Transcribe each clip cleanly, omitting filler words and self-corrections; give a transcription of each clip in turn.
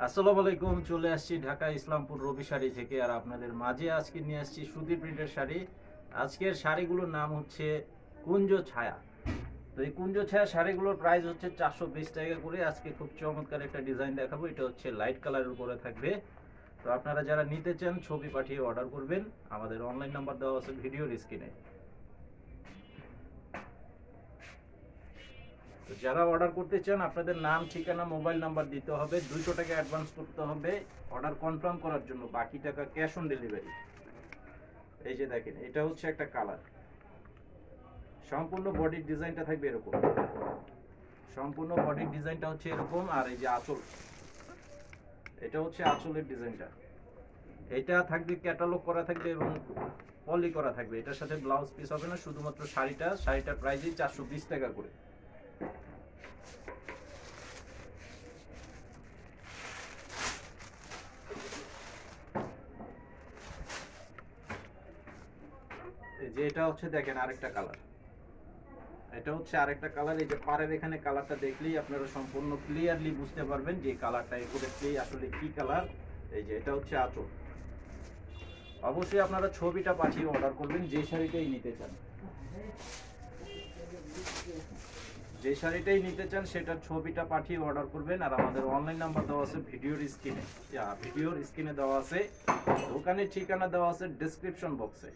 আসসালামু আলাইকুম। চলে আসছি ঢাকা ইসলামপুর রবি শাড়ি থেকে, আর আপনাদের মাঝে আজকে নিয়ে আসছি সুতি প্রিন্টের শাড়ি। আজকের শাড়িগুলোর নাম হচ্ছে কুঞ্জ ছায়া। তো এই কুঞ্জ ছায়া শাড়িগুলোর প্রাইস হচ্ছে 420 টাকা করে। আজকে খুব চমৎকার একটা ডিজাইন দেখাবো। এটা হচ্ছে লাইট কালারের উপরে থাকবে। তো আপনারা যারা নিতে চান ছবি পাঠিয়ে অর্ডার করবেন। আমাদের অনলাইন নাম্বার দেওয়া আছে ভিডিওর স্ক্রিনে। তো যারা অর্ডার করতে চান আপনাদের নাম, ঠিকানা, মোবাইল নাম্বার দিতে হবে। 200 টাকা অ্যাডভান্স করতে হবে অর্ডার কনফার্ম করার জন্য, বাকি টাকা ক্যাশ অন ডেলিভারি। এই যে দেখেন, এটা হচ্ছে একটা কালার। সম্পূর্ণ বডির ডিজাইনটা থাকবে এরকম। সম্পূর্ণ বডির ডিজাইনটা হচ্ছে এরকম। আর এই যে আঁচল, এটা হচ্ছে আঁচলের ডিজাইনটা। এটা থাকবে ক্যাটালগ করা থাকবে এবং পলি করা থাকবে। এটার সাথে ব্লাউজ পিস হবে না, শুধুমাত্র শাড়িটার প্রাইসই 420 টাকা করে। যে এটা হচ্ছে দেখেন আরেকটা কালার। এটা হচ্ছে আরেকটা কালার। এই যে পাড়ের এখানে কালারটা দেখলেই আপনারা সম্পূর্ণ ক্লিয়ারলি বুঝতে পারবেন যে কালারটা এগুলোতে আসলে কি কালার। এই যে এটা হচ্ছে আঁচল। অবশ্যই আপনারা ছবিটা পাঠিয়ে অর্ডার করবেন যে শাড়িটাই নিতে চান। যে শাড়িটাই নিতে চান সেটার ছবিটা পাঠিয়ে অর্ডার করবেন। আর আমাদের অনলাইন নাম্বার দেওয়া আছে ভিডিওর স্ক্রিনে দেওয়া আছে। দোকানের ঠিকানা দেওয়া আছে ডেসক্রিপশন বক্সে।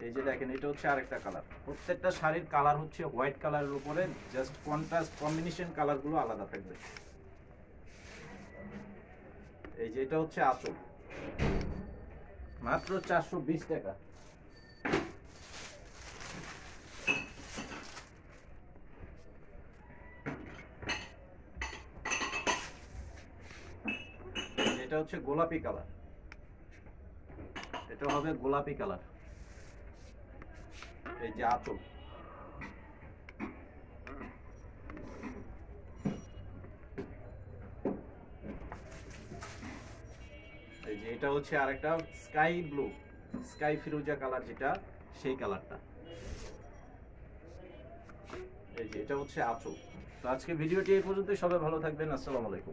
এই যে দেখেন, এটা হচ্ছে আরেকটা কালার। প্রত্যেকটা শাড়ির কালার হচ্ছে হোয়াইট কালারের উপরে, জাস্ট কন্ট্রাস্ট কম্বিনেশন কালারগুলো আলাদা থাকবে। এই যে এটা হচ্ছে আঁচল, মাত্র 420 টাকা। এটা হচ্ছে গোলাপি কালার। এটা হবে গোলাপি কালার। এই যে আঁচল। এই যে এটা হচ্ছে আরেকটা স্কাই ব্লু, স্কাই ফিরোজা কালার, যেটা সেই কালারটা। এই যে এটা হচ্ছে আঁচল। তো আজকে ভিডিওটি এই পর্যন্তই। সবাই ভালো থাকবেন। আসসালামু আলাইকুম।